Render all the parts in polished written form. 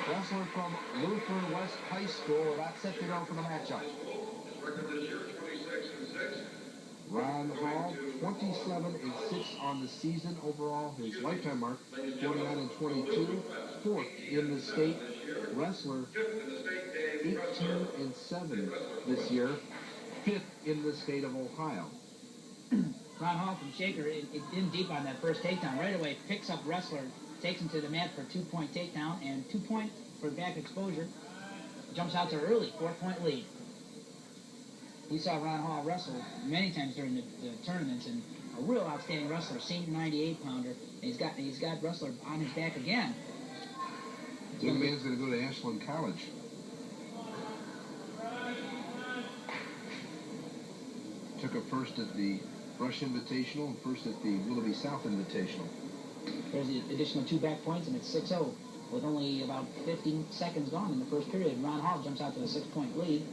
Wrestler from Lutheran West High School. That's set to go for the matchup. Ron Hall, 27-6 on the season overall. His lifetime mark, 49-22. Fourth in the state. Wrestler, 18-7 this year. Fifth in the state of Ohio. Ron Hall from Shaker, in deep on that first takedown. Right away, picks up Wrestler, takes him to the mat for a 2-point takedown, and 2 point for back exposure. Jumps out to early, 4-point lead. We saw Ron Hall wrestle many times during the tournaments, and a real outstanding wrestler, senior 98-pounder. He's got Wrestler on his back again. Young man's going to go to Ashland College. Took a first at the Brush Invitational and first at the Willoughby South Invitational. There's the additional 2 back points, and it's 6-0 with only about 15 seconds gone in the first period. Ron Hall jumps out to a 6-point lead.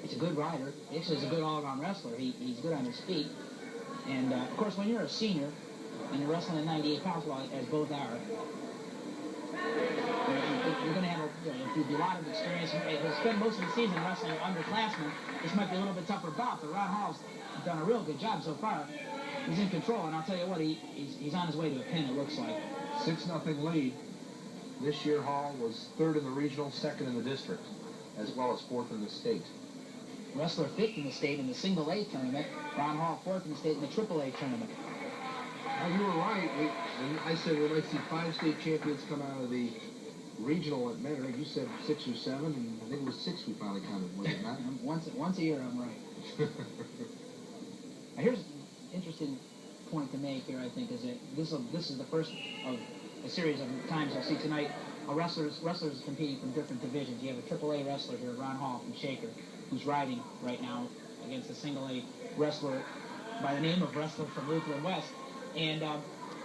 He's a good rider. Actually, he's a good all-around wrestler. He's good on his feet. And, of course, when you're a senior and you're wrestling at 98 pounds, as both are, you're going to have a lot of experience. He'll spend most of the season wrestling underclassmen. This might be a little bit tougher bout, but Ron Hall's done a real good job so far. He's in control, and I'll tell you what, he's on his way to a pin, it looks like. 6-0 lead. This year, Hall was third in the regional, second in the district, as well as fourth in the state. Wrestler fifth in the state in the single A tournament. Ron Hall fourth in the state in the triple A tournament. Well, you were right. I said we might see 5 state champions come out of the regional at Mentor. You said 6 or 7, and I think it was 6 we finally counted, was it not? Once a year, I'm right. Now, here's an interesting point to make here, I think, is that this is the first of a series of times you'll see tonight wrestlers competing from different divisions. You have a triple A wrestler here, Ron Hall from Shaker, who's riding right now against a single A wrestler by the name of Wrestler from Lutheran West. And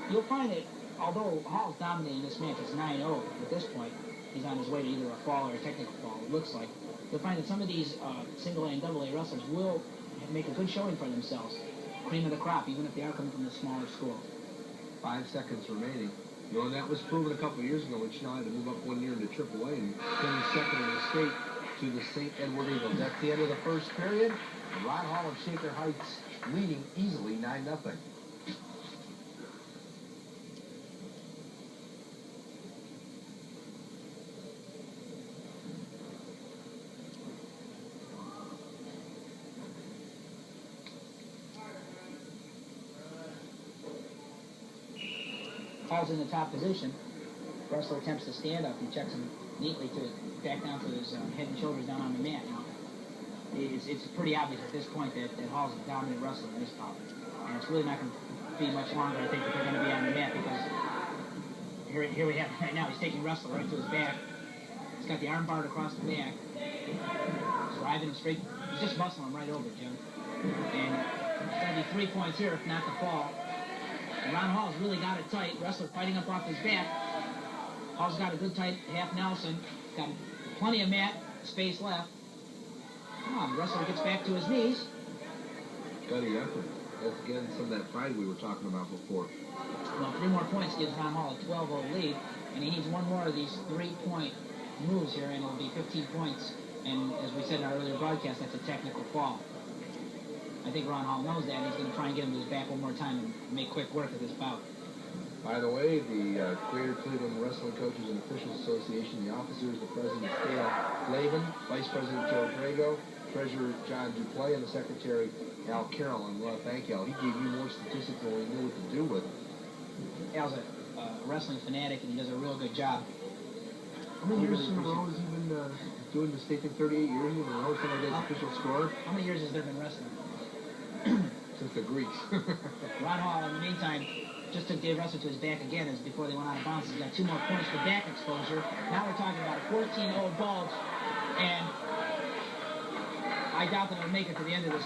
you'll find that although Hall's dominating this match, it's 9-0 at this point. He's on his way to either a fall or a technical fall, it looks like. You'll find that some of these single A and double A wrestlers will make a good showing for themselves. Cream of the crop, even if they are coming from the smaller school. 5 seconds remaining. You know, and that was proven a couple of years ago when Chanel had to move up 1 year into Triple A and came second in the state to the St. Edward Eagles. That's the end of the first period. Ron Hall of Shaker Heights leading easily 9-0. Hall's in the top position. Wrestler attempts to stand up. He checks him neatly to back down to his head and shoulders down on the mat. Now, it's pretty obvious at this point that Hall's a dominant wrestler in this bout. And it's really not going to be much longer, I think, that they're going to be on the mat, because here we have it right now. He's taking Wrestler right to his back. He's got the arm barred across the back. He's driving him straight. He's just muscling him right over, Jim. And it's going to be 3 points here, if not the fall. And Ron Hall's really got it tight. Wrestler fighting up off his back. Hall's got a good tight half Nelson. Got plenty of mat space left. Wrestler gets back to his knees. Steady effort. That's again some of that pride we were talking about before. Well, 3 more points gives Ron Hall a 12-0 lead, and he needs 1 more of these 3-point moves here, and it'll be 15 points. And as we said in our earlier broadcast, that's a technical fall. I think Ron Hall knows that, and he's going to try and get him to his back 1 more time and make quick work of this bout. By the way, the Greater Cleveland Wrestling Coaches and Officials Association, the officers, the president, Dale Flavin, Vice President Joe Drago, Treasurer John Duplay, and the Secretary Al Carroll. And we want to thank Al. He gave you more statistics than we knew what to do with. Al's a wrestling fanatic, and he does a real good job. How many years in a row has he been doing the state thing? 38 years in a row, something like that, official score? How many years has there been wrestling? Since the Greeks. Ron Hall, in the meantime, just took Dave Wrestler to his back again as before they went out of bounds. He's got 2 more points for back exposure. Now we're talking about a 14-0 bulge, and I doubt that he'll make it to the end of this.